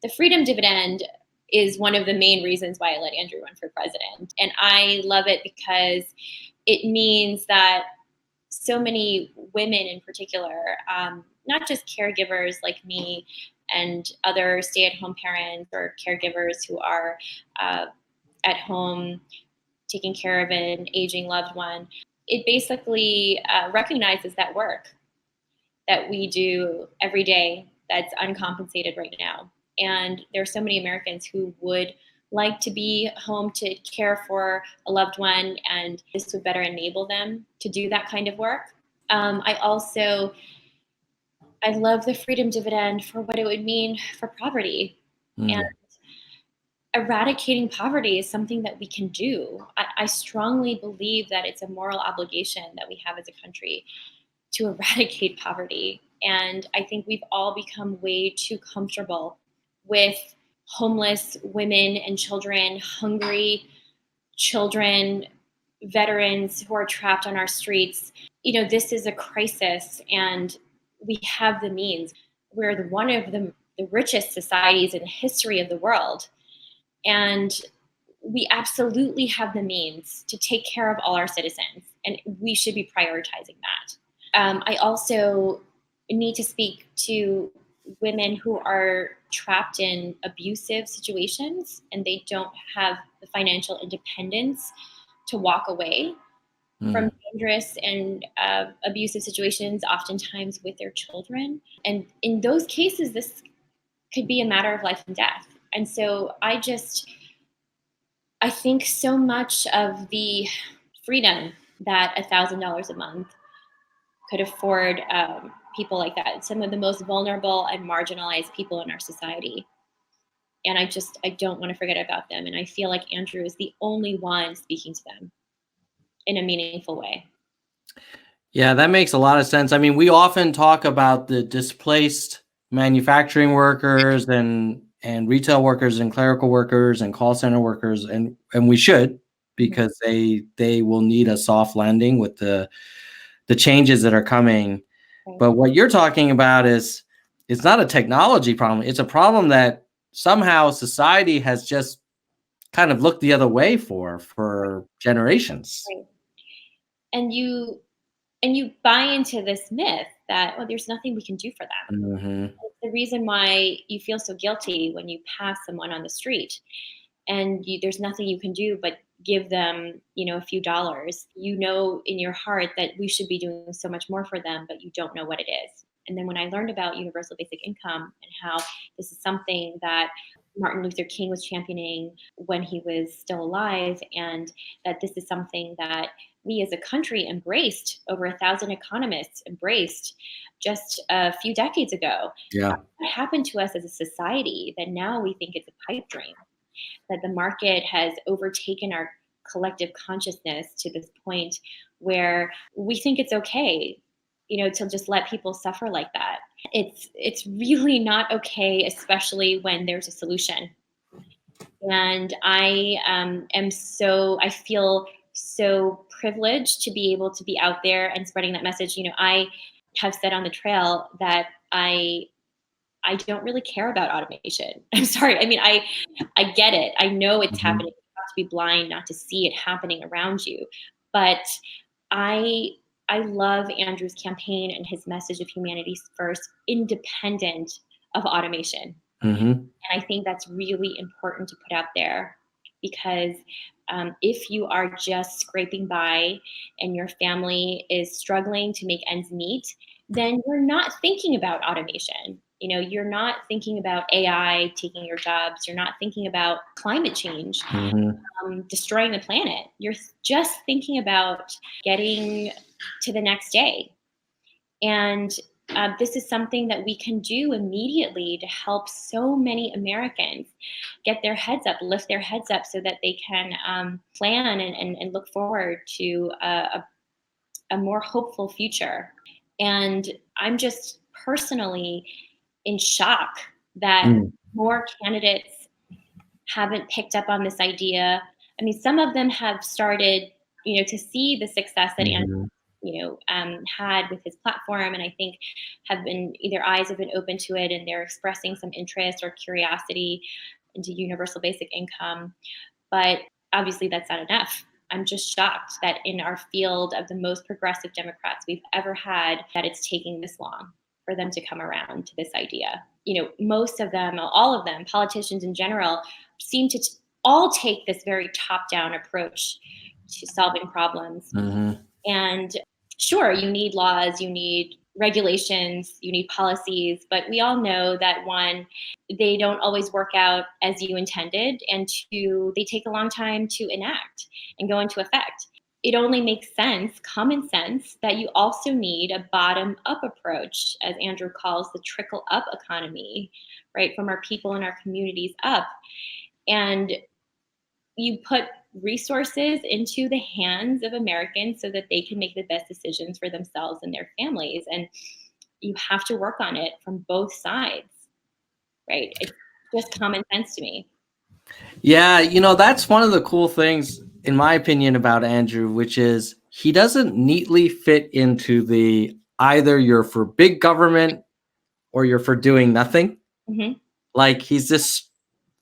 the Freedom Dividend is one of the main reasons why I let Andrew run for president. And I love it because it means that so many women in particular, not just caregivers like me and other stay-at-home parents or caregivers who are at home taking care of an aging loved one, it basically recognizes that work that we do every day that's uncompensated right now. And there are so many Americans who would like to be home to care for a loved one, and this would better enable them to do that kind of work. I love the Freedom Dividend for what it would mean for poverty. And eradicating poverty is something that we can do. I strongly believe that it's a moral obligation that we have as a country to eradicate poverty. And I think we've all become way too comfortable with homeless women and children, hungry children, veterans who are trapped on our streets. This is a crisis, and we have the means. We're one of the richest societies in the history of the world. And we absolutely have the means to take care of all our citizens, and we should be prioritizing that. I also need to speak to women who are trapped in abusive situations and they don't have the financial independence to walk away from dangerous and abusive situations, oftentimes with their children. And in those cases, this could be a matter of life and death. And so I think so much of the freedom that $1,000 a month could afford people like that, some of the most vulnerable and marginalized people in our society. And I don't want to forget about them. And I feel like Andrew is the only one speaking to them in a meaningful way. Yeah, that makes a lot of sense. I mean, we often talk about the displaced manufacturing workers and retail workers and clerical workers and call center workers, and we should, because they will need a soft landing with the changes that are coming. But what you're talking about is, it's not a technology problem. It's a problem that somehow society has just kind of looked the other way for generations. Right. And you buy into this myth that, there's nothing we can do for them. Mm-hmm. It's the reason why you feel so guilty when you pass someone on the street and there's nothing you can do but give them, a few dollars. In your heart that we should be doing so much more for them, but you don't know what it is. And then when I learned about universal basic income and how this is something that Martin Luther King was championing when he was still alive, and that this is something that we as a country embraced, over 1,000 economists embraced just a few decades ago. Yeah. What happened to us as a society that now we think it's a pipe dream, that the market has overtaken our collective consciousness to this point where we think it's okay, to just let people suffer like that. It's really not okay, especially when there's a solution. And I feel so privileged to be able to be out there and spreading that message. I have said on the trail that I don't really care about automation. I'm sorry. I mean, I get it. I know it's happening. You have to be blind not to see it happening around you. But I love Andrew's campaign and his message of humanity first, independent of automation. Mm-hmm. And I think that's really important to put out there, because if you are just scraping by and your family is struggling to make ends meet, then you're not thinking about automation. You're not thinking about AI taking your jobs. You're not thinking about climate change, destroying the planet. You're just thinking about getting to the next day. And this is something that we can do immediately to help so many Americans get their heads up, lift their heads up, so that they can plan and look forward to a more hopeful future. And I'm just personally in shock that more candidates haven't picked up on this idea. I mean, some of them have started, to see the success that Andrew had with his platform, and I think their eyes have been open to it, and they're expressing some interest or curiosity into universal basic income. But obviously, that's not enough. I'm just shocked that in our field of the most progressive Democrats we've ever had, that it's taking this long for them to come around to this idea. Most of them, all of them, politicians in general, seem to all take this very top-down approach to solving problems. Mm-hmm. And sure, you need laws, you need regulations, you need policies, but we all know that one, they don't always work out as you intended, and two, they take a long time to enact and go into effect. It only makes sense, common sense, that you also need a bottom-up approach, as Andrew calls the trickle-up economy, right, from our people and our communities up. And you put resources into the hands of Americans so that they can make the best decisions for themselves and their families. And you have to work on it from both sides, right? It's just common sense to me. Yeah, that's one of the cool things, in my opinion, about Andrew, which is he doesn't neatly fit into the either you're for big government or you're for doing nothing. Mm-hmm. Like he's this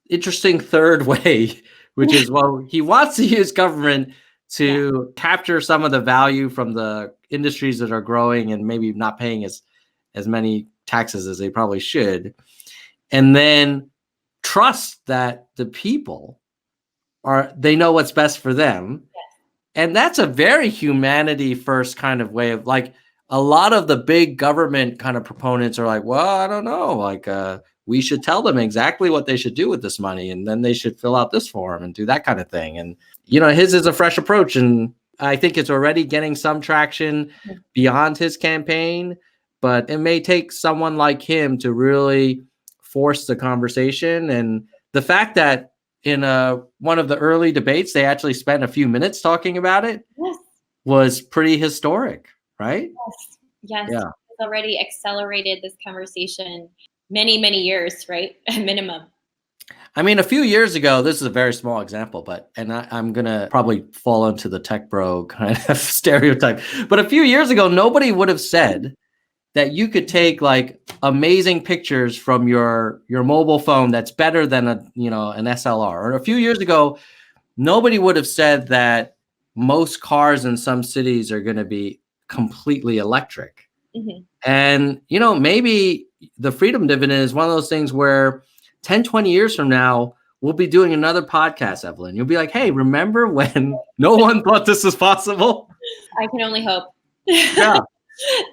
interesting third way, which is, well, he wants to use government to capture some of the value from the industries that are growing and maybe not paying as many taxes as they probably should. And then trust that the people they know what's best for them. Yes. And that's a very humanity first kind of way of, like, a lot of the big government kind of proponents are like, well, I don't know, like, we should tell them exactly what they should do with this money, and then they should fill out this form and do that kind of thing. And, his is a fresh approach, and I think it's already getting some traction beyond his campaign, but it may take someone like him to really force the conversation. And the fact that in one of the early debates, they actually spent a few minutes talking about it was pretty historic, right? Yes. Yeah. It's already accelerated this conversation many, many years, right? At minimum. I mean, a few years ago, this is a very small example, I'm going to probably fall into the tech bro kind of stereotype. But a few years ago, nobody would have said that you could take like amazing pictures from your mobile phone that's better than an SLR. Or a few years ago, nobody would have said that most cars in some cities are going to be completely electric. Mm-hmm. And, maybe the Freedom Dividend is one of those things where 10, 20 years from now, we'll be doing another podcast, Evelyn. You'll be like, hey, remember when no one thought this was possible? I can only hope. Yeah.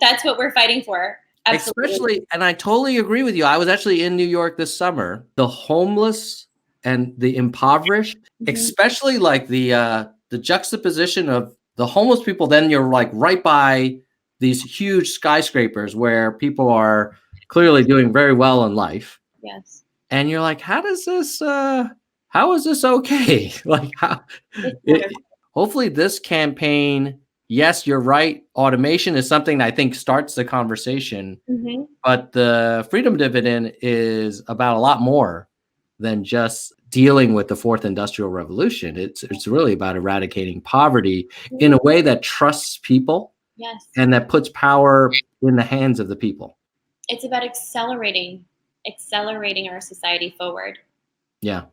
That's what we're fighting for. Absolutely. Especially, and I totally agree with you. I was actually in New York this summer. The homeless and the impoverished, especially like the juxtaposition of the homeless people, then you're like right by these huge skyscrapers where people are clearly doing very well in life. Yes. And you're like, how is this okay? Like, hopefully this campaign, yes, you're right. Automation is something that I think starts the conversation, but the Freedom Dividend is about a lot more than just dealing with the fourth industrial revolution. It's really about eradicating poverty in a way that trusts people, and that puts power in the hands of the people. It's about accelerating our society forward. Yeah.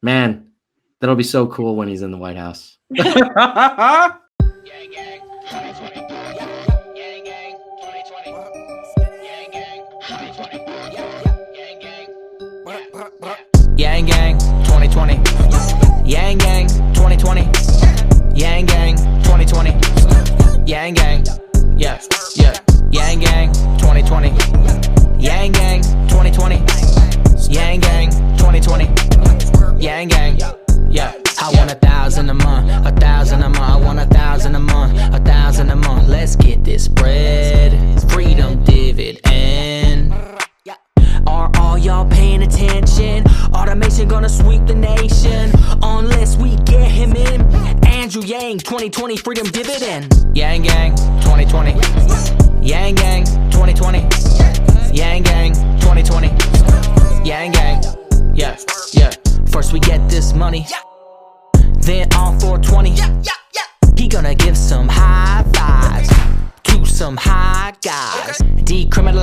Man, that'll be so cool when he's in the White House. Yang Gang 2020. Yang Gang 2020. Yang Gang 2020. Yang Gang. Yeah. Yang Gang 2020. Yang Gang 2020. Yang Gang 2020. Yang Gang. Yeah. I want 1,000 a month, 1,000 a month. I want 1,000 a month, 1,000 a month. Let's get this bread. Freedom Dividend. Are all y'all paying attention? Automation gonna sweep the nation unless we get him in. Andrew Yang 2020 Freedom Dividend. Yang Gang 2020. Yang Gang 2020. Yang Gang 2020. Yang Gang. Yeah. First we get this money, then on 420. He gonna give some high fives to some high guys. Decriminalize